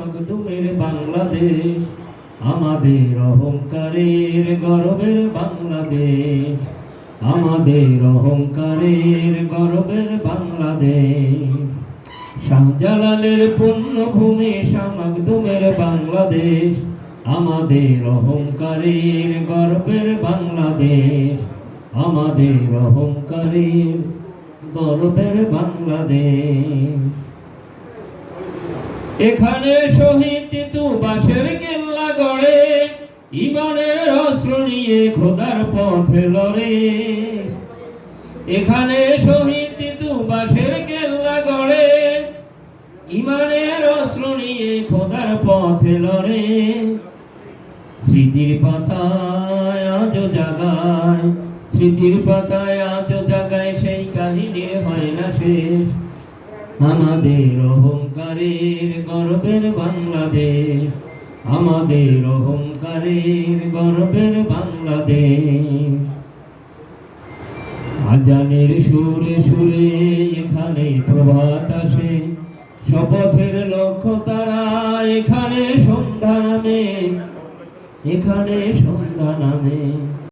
মাকদুমের বাংলাদেশ, আমাদের অহংকারের গর্বের বাংলাদেশ, আমাদের অহংকারের গর্বের বাংলাদেশ। শাহজালালের পুণ্যভূমি শাহ মাকদুমের বাংলাদেশ, আমাদের অহংকারের গর্বের বাংলাদেশ, আমাদের অহংকারের গর্বের বাংলাদেশ। এখানে শহীদ তিতু বাঁশের কেল্লা গড়ে, ঈমানের অস্ত্র নিয়ে খোদার পথে লড়ে। এখানে শহীদ তিতু বাঁশের কেল্লা গড়ে, ঈমানের অস্ত্র নিয়ে খোদার পথে লড়ে। স্মৃতির পাতায় আজও জাগায়, স্মৃতির পাতায় আজও জাগায় সেই কাহিনীর হয় না শেষ। আমাদের অহংকারের গর্বের বাংলাদেশ, আমাদের অহংকারের গর্বের বাংলাদেশ। আজানের সুরে সুরে এখানে প্রভাত আসে, শপথের লক্ষ্য তারা এখানে সন্ধ্যা নামে, এখানে সন্ধ্যা নামে।